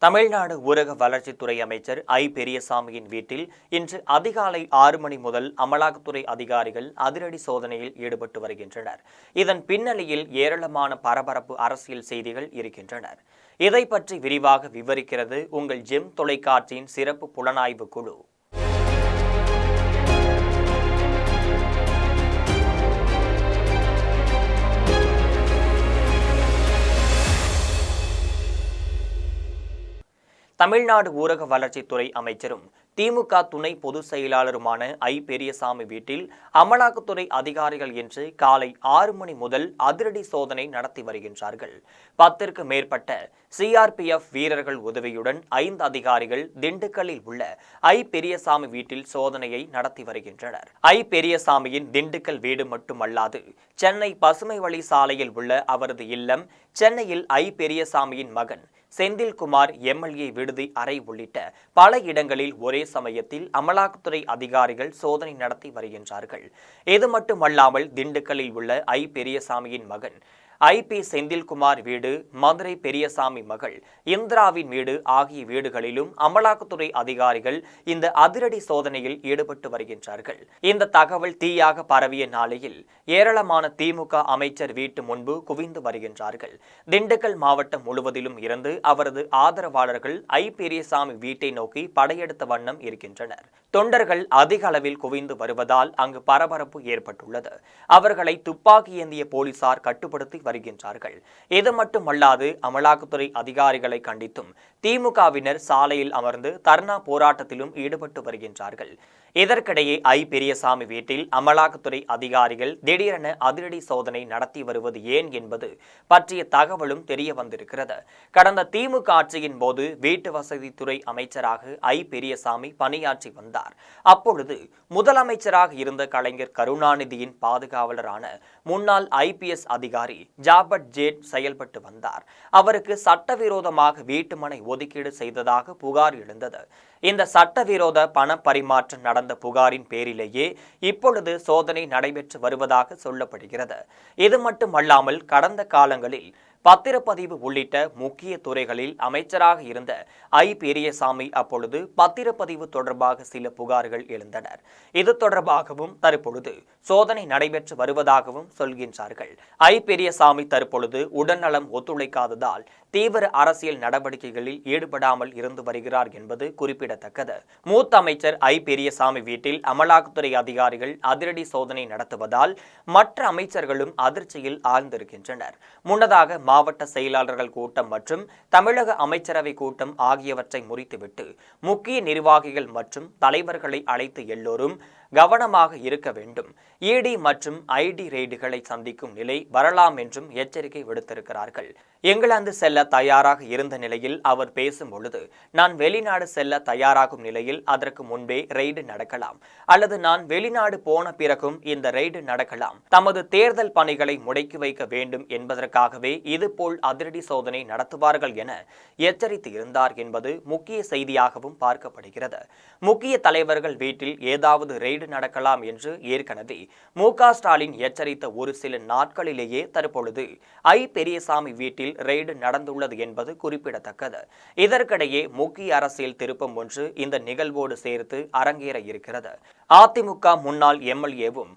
தமிழ்நாடு ஊரக வளர்ச்சித்துறை அமைச்சர் பெரியசாமியின் வீட்டில் இன்று அதிகாலை 6 மணி முதல் அமலாக்கத்துறை அதிகாரிகள் அதிரடி சோதனையில் ஈடுபட்டு வருகின்றனர். இதன் பின்னணியில் ஏராளமான பரபரப்பு அரசியல் செய்திகள் இருக்கின்றனர். இதை பற்றி விரிவாக விவரிக்கிறது உங்கள் ஜெம் தொலைக்காட்சியின் சிறப்பு புலனாய்வு குழு. தமிழ்நாடு ஊரக வளர்ச்சித்துறை அமைச்சரும் திமுக துணை பொதுச் செயலாளருமான பெரியசாமி வீட்டில் அமலாக்கத்துறை அதிகாரிகள் இன்று காலை 6 மணி முதல் அதிரடி சோதனை நடத்தி வருகின்றார்கள். 10ற்கு மேற்பட்ட சிஆர்பிஎஃப் வீரர்கள் உதவியுடன் 5 அதிகாரிகள் திண்டுக்கல்லில் உள்ள பெரியசாமி வீட்டில் சோதனையை நடத்தி வருகின்றனர். பெரியசாமியின் திண்டுக்கல் வீடு மட்டுமல்லாது சென்னை பசுமை வழி சாலையில் உள்ள அவரது இல்லம், சென்னையில் பெரியசாமியின் மகன் செந்தில்குமார் எம்எல்ஏ விடுதி அறை உள்ளிட்ட பல இடங்களில் ஒரே சமயத்தில் அமலாக்கத்துறை அதிகாரிகள் சோதனை நடத்தி வருகின்றார்கள். இது மட்டுமல்லாமல் திண்டுக்கல்லில் உள்ள பெரியசாமியின் மகன் செந்தில்குமார் வீடு, மதுரை பெரியசாமி மகள் இந்திராவின் வீடு ஆகிய வீடுகளிலும் அமலாக்கத்துறை அதிகாரிகள் இந்த அதிரடி சோதனையில் ஈடுபட்டு வருகின்றார்கள். இந்த தகவல் தீயாக பரவிய நாளையில் ஏராளமான திமுக அமைச்சர் வீட்டு முன்பு குவிந்து வருகின்றார்கள். திண்டுக்கல் மாவட்டம் முழுவதிலும் இருந்து அவரது ஆதரவாளர்கள் பெரியசாமி வீட்டை நோக்கி படையெடுத்த வண்ணம் இருக்கின்றனர். தொண்டர்கள் அதிக அளவில் குவிந்து வருவதால் அங்கு பரபரப்பு ஏற்பட்டுள்ளது. அவர்களை துப்பாக்கி ஏந்திய போலீசார் கட்டுப்படுத்தி வருகின்றார்கள். இது மட்டுமல்லாது அமலாக்கத்துறை அதிகாரிகளை கண்டித்தும் திமுகவினர் சாலையில் அமர்ந்து தர்ணா போராட்டத்திலும் ஈடுபட்டு வருகின்றார்கள். இதற்கிடையே பெரியசாமி வீட்டில் அமலாக்கத்துறை அதிகாரிகள் திடீரென அதிரடி சோதனை நடத்தி வருவது ஏன் என்பது பற்றிய தகவலும் தெரிய வந்திருக்கிறது. கடந்த திமுக ஆட்சியின் போது வீட்டு வசதித்துறை அமைச்சராக பெரியசாமி பணியாற்றி வந்தார். அப்பொழுது முதலமைச்சராக இருந்த கலைஞர் கருணாநிதியின் பாதுகாவலரான முன்னாள் IPS அதிகாரி ஜாபர்ட் ஜேட் செயல்பட்டு வந்தார். அவருக்கு சட்டவிரோதமாக வீட்டுமனை ஒதுக்கீடு செய்ததாக புகார் எழுந்தது. இந்த சட்டவிரோத பண பரிமாற்றம் நடந்த புகாரின் பேரிலேயே இப்பொழுது சோதனை நடைபெற்று வருவதாக சொல்லப்படுகிறது. இது மட்டுமல்லாமல் கடந்த காலங்களில் பத்திரப்பதிவு உள்ளிட்ட முக்கிய துறைகளில் அமைச்சராக இருந்த பெரியசாமி அப்பொழுது பத்திரப்பதிவு தொடர்பாக சில புகார்கள் எழுந்தனர். இது தொடர்பாகவும் தற்பொழுது சோதனை நடைபெற்று வருவதாகவும் சொல்கின்றார்கள். பெரியசாமி தற்பொழுது உடல்நலம் ஒத்துழைக்காததால் தீவிர அரசியல் நடவடிக்கைகளில் ஈடுபடாமல் இருந்து வருகிறார் என்பது குறிப்பிடத்தக்கது. மூத்த அமைச்சர் பெரியசாமி வீட்டில் அமலாக்கத்துறை அதிகாரிகள் அதிரடி சோதனை நடத்துவதால் மற்ற அமைச்சர்களும் அதிர்ச்சியில் ஆழ்ந்திருக்கின்றனர். முன்னதாக மாவட்ட செயலாளர்கள் கூட்டம் மற்றும் தமிழக அமைச்சரவை கூட்டம் ஆகியவற்றை முறித்துவிட்டு முக்கிய நிர்வாகிகள் மற்றும் தலைவர்களை அழைத்து எல்லோரும் கவனமாக இருக்க வேண்டும், ED மற்றும் ID ரெய்டுகளை சந்திக்கும் நிலை வரலாம் என்றும் எச்சரிக்கை விடுத்திருக்கிறார்கள். இங்கிலாந்து செல்ல தயாராக இருந்த நிலையில் அவர் பேசும் பொழுது, நான் வெளிநாடு செல்ல தயாராகும் நிலையில் அதற்கு முன்பே ரெய்டு நடக்கலாம், அல்லது நான் வெளிநாடு போன பிறகும் இந்த ரெய்டு நடக்கலாம். தமது தேர்தல் பணிகளை முடக்கி வைக்க வேண்டும் என்பதற்காகவே இதுபோல் அதிரடி சோதனை நடத்துவார்கள் என எச்சரித்து இருந்தார் என்பது முக்கிய செய்தியாகவும் பார்க்கப்படுகிறது. முக்கிய தலைவர்கள் வீட்டில் ஏதாவது ரெய்டு நடக்கலாம் என்று ஏற்கனவே மு.க. ஸ்டாலின் எச்சரித்த ஒரு சில நாட்களிலேயே தற்பொழுது பெரியசாமி வீட்டில் ரெய்டு நடந்துள்ளது என்பது குறிப்பிடத்தக்கது. இதற்கிடையே முக்கிய அரசியல் திருப்பம் ஒன்று இந்த நிகழ்வோடு சேர்த்து அரங்கேற இருக்கிறது. அதிமுக முன்னாள் MLAவும்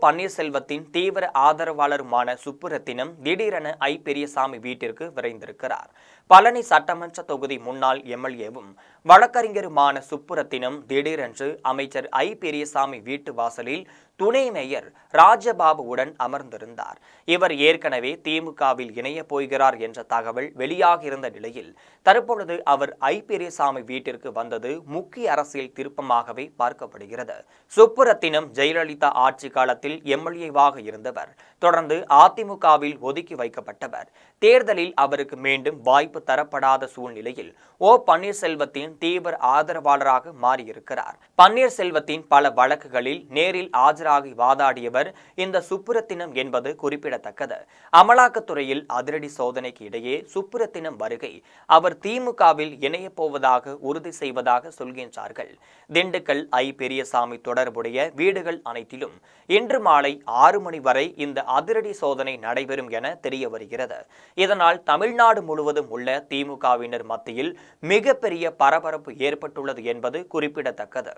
பன்னீர்செல்வத்தின் தீவிர ஆதரவாளருமான சுப்புரத்தினம் திடீரென பெரியசாமி வீட்டிற்கு விரைந்திருக்கிறார். பழனி சட்டமன்ற தொகுதி முன்னாள் MLAவும் வழக்கறிஞருமான சுப்புரத்தினம் திடீரென்று அமைச்சர் பெரியசாமி வீட்டு வாசலில் துணை மேயர் ராஜபாபுவுடன் அமர்ந்திருந்தார். இவர் ஏற்கனவே திமுகவில் இணைய போகிறார் என்ற தகவல் வெளியாகியிருந்த நிலையில் தற்பொழுது அவர் பெரியசாமி வீட்டிற்கு வந்தது முக்கிய அரசியல் திருப்பமாகவே பார்க்கப்படுகிறது. சுப்புரத்தினம் ஜெயலலிதா ஆட்சி காலத்தில் MLAவாக இருந்தவர். தொடர்ந்து அதிமுகவில் ஒதுக்கி வைக்கப்பட்டவர். தேர்தலில் அவருக்கு மீண்டும் வாய்ப்பு தரப்படாத சூழ்நிலையில் பன்னீர்செல்வத்தின் தீவிர ஆதரவாளராக மாறியிருக்கிறார். பன்னீர்செல்வத்தின் பல வழக்குகளில் நேரில் ஆஜராக ஆஜராகி வாதாடியவர் இந்த சுப்புரத்தினம் என்பது குறிப்பிடத்தக்கது. அமலாக்கத்துறையில் அதிரடி சோதனைக்கு இடையே சுப்புரத்தினம் வருகை அவர் திமுகவில் இணையப் போவதாக உறுதி செய்வதாக சொல்கின்றார்கள். திண்டுக்கல் ஐ பெரியசாமி தொடர்புடைய வீடுகள் அனைத்திலும் இன்று மாலை 6 மணி வரை இந்த அதிரடி சோதனை நடைபெறும் என தெரிய வருகிறது. இதனால் தமிழ்நாடு முழுவதும் உள்ள திமுகவினர் மத்தியில் மிகப்பெரிய பரபரப்பு ஏற்பட்டுள்ளது என்பது குறிப்பிடத்தக்கது.